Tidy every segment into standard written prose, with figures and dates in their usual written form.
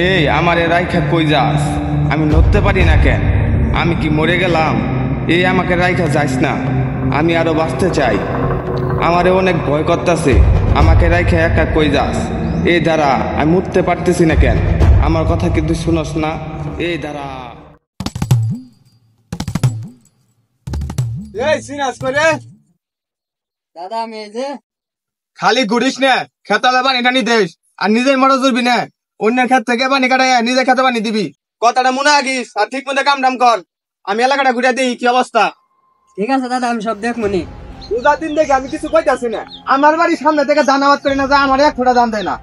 এই আমারে রাইখা কই যাস? আমি নড়তে পারি না কেন? আমি কি মরে গেলাম? এই আমাকে রাইখা যাইস না, আমি আরো বাঁচতে চাই। আমারে অনেক ভয় করতেছে, আমাকে রাইখা একা কই যাস? এই দাঁড়া, আমি উঠতে পারতেছি না কেন? আমার কথা কিন্তু শুনস না? এই দাঁড়া। এই সিনাস করে দাদা আমি এই যে খালি ঘুরিস না, খেতালে পানি টানি দেশ আর নিজের মতো চলবি না। অন্যের ক্ষেত থেকে পানি কাটাই নিজের খেতে পানি দিবি। কথাটা মনে রাখিস আর ঠিক মতো কাম টাম কর। আমি এলাকাটা ঘুরে দিই কি অবস্থা। ঠিক আছে দাদা, আমি সব দেখবো নি। পূজার দিন দেখে আমি কিছু কইতাছি না। আমার বাড়ির সামনে থেকে জানাবাদ করি না যে আমার এক ফোঁটা দাম দেয় না।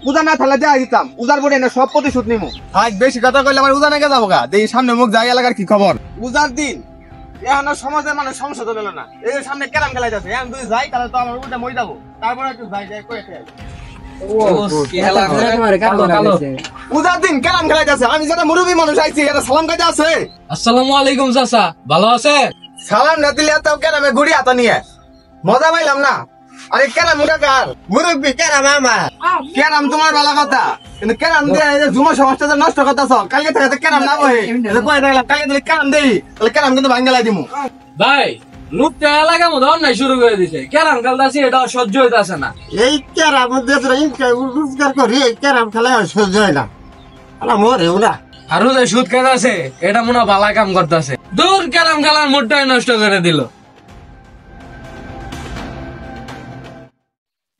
পূজা না থাকলে দেয়া দিতাম, পূজার পরে না সব প্রতিশোধ নিমু। আজ বেশি কথা কইলে আমার পূজা নাকি যাবো গা। দেখি সামনে মুখ যাই এলাকার কি খবর। পূজার দিন এখন সমাজের মানুষ সংসদ হলো না। এই যে সামনে ক্যারাম খেলাই যাচ্ছে, এখন তুই যাই তাহলে তো আমার উল্টা মই যাবো। তারপরে একটু যাই যাই কয়ে খেয়ে পূজার দিন ক্যারাম খেলাই যাচ্ছে। আমি যেটা মুরব্বী মানুষ আইছি, এটা সালাম কাজে আছে। আসসালামু আলাইকুম চাচা, ভালো আছে? সালাম না দিলে এত ক্যারামে ঘুরি হাত নিয়ে মজা পাইলাম না। আরে ক্যারাম ওটা কার? মুরব্বী ক্যারাম আমার। ক্যারাম তোমার ভালো কথা, কিন্তু ক্যারাম দিয়ে জুমা সমাজটা যে নষ্ট করতেছ। কালকে থেকে ক্যারাম না বহে কালকে দিলে ক্যারাম দেই, তাহলে ক্যারাম কিন্তু ভাঙ্গেলাই দিমু। ভাই লুকটা এলাকা মধ্যে অন্যায় শুরু করে দিছে। ক্যারাম খেলতেছি, এটা সহ্য হইতাছে না। এই ক্যারাম রোজগার করি, এই ক্যারাম খেলা সহ্য হয় না। মরে ওরা আর যে সুদ খেতেছে, এটা মনে হয় ভালো কাম করতেছে। দূর, ক্যারাম খেলার মুডটাই নষ্ট করে দিল।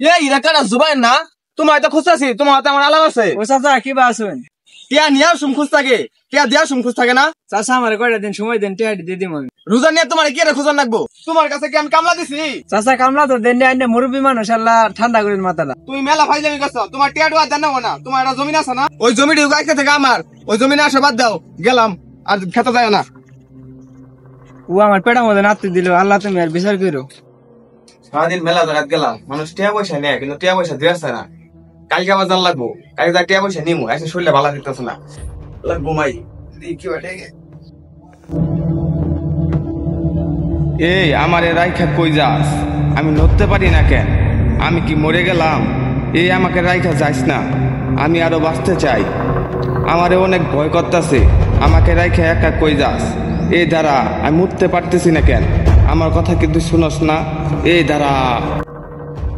এই এলাকাটা জুবাই না, তোমার হয়তো খুঁজতেছি, তোমার হাতে আমার আলাপ আছে। ও চাচা কি বা আছেন? টিয়া নিয়ে সুম খুঁজ থাকে, টিয়া দিয়া সুম খুঁজ থাকে না। চাচা আমার কয়টা দিন সময় দেন, টিয়াটি দিয়ে দিম আমি। রোজা নিয়ে তোমার কি রে খুঁজন রাখবো? তোমার কাছে কি আমি কামলা দিছি? চাচা কামলা তো দেন আইনে, মুরব্বী মানুষ, আল্লাহ ঠান্ডা করেন মাথাটা। তুমি মেলা ফাইজলামি করছো, তোমার টিয়াটু আর দেন না। তোমার একটা জমিন আছে না, ওই জমিটি গাইতে থেকে আমার, ওই জমিনে আসে বাদ দাও। গেলাম, আর খেতে যায় না। ও আমার পেটের মধ্যে নাতি দিল, আল্লাহ তুমি আর বিচার করো। সারাদিন মেলা জায়গাত গেলাম, মানুষ টিয়া পয়সা নেয় কিন্তু টিয়া পয়সা দিয়ে আসছে না। কালকে আবার জান লাগবো, কালকে যা টিয়া পয়সা নিমু, এসে শরীরে ভালো দিতেছে না। ঘুমাই কি এই আমারে রাইখা কই যাস? আমি নড়তে পারি না কেন? আমি কি মরে গেলাম? এই আমাকে রাইখা যাইস না, আমি আরো বাঁচতে চাই। আমারে অনেক ভয় করতেছে, আমাকে রাইখা একা কই যাস? এই দাঁড়া, আমি উঠতে পারতেছি না কেন? আমার কথা কিন্তু শুনস না? এই দাঁড়া।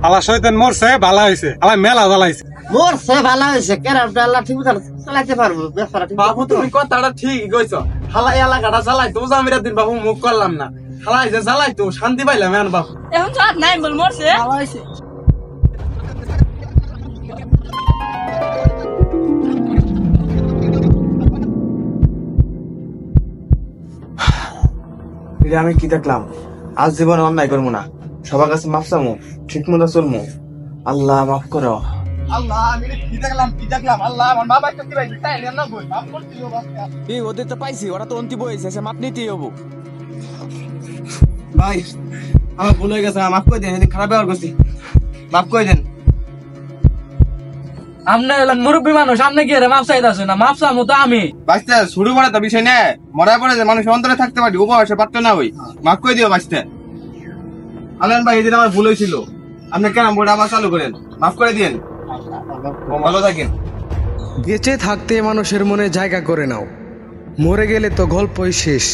আলা শয়তান মরছে, ভালো হয়েছে। আলা মেলা জ্বালাইছে। মরছে ভালো হয়েছে, ক্যারামটা আল্লাহ ঠিক মতো চালাইতে পারবো। ব্যাপারটা ঠিক বাবু তুমি কথাটা ঠিক কইছো। হালাই এলাকাটা চালাই তো জামিরা দিন বাবু মুখ করলাম না। হালাই যে জ্বালাই তো শান্তি পাইলাম এখন বাবু। এখন তো আর নাই বল, মরছে। আমি কি দেখলাম? আজ জীবনে অন্যায় করবো না, সবার কাছে মাফ চামু, ঠিক মতো চলমু। আল্লাহ মাফ করো। আল্লাহ আমি কি দেখলাম, কি দেখলাম? আল্লাহ আমার বাবা একটা কি পাইছে, তাই না বই মাফ করতে হবে। এই ওদের তো পাইছি, ওরা তো অন্তি বইছে, সে মাপ নিতেই হবো। ভাই আমার ভুল হয়ে গেছে, মাফ করে দেন। এদিন খারাপ ব্যবহার করছি, মাফ করে দেন। আপনি এলাম মুরব্বী মানুষ, আপনি কি রে মাপ চাইতেছে না? মাপ চামু তো আমি। বাঁচতে শুরু করে তো বিষয় নেই, মরার পরে যে মানুষ অন্তরে থাকতে পারি, উপবাসে পারতো না। ওই মাফ করে দিও বাঁচতে। আলেন ভাই এদিন আমার ভুল হয়েছিল, আপনি কেন বোর্ড আবার চালু করেন, মাফ করে দিন। ভালো থাকেন। বেঁচে থাকতে মানুষের মনে জায়গা করে নাও, মরে গেলে তো গল্পই শেষ।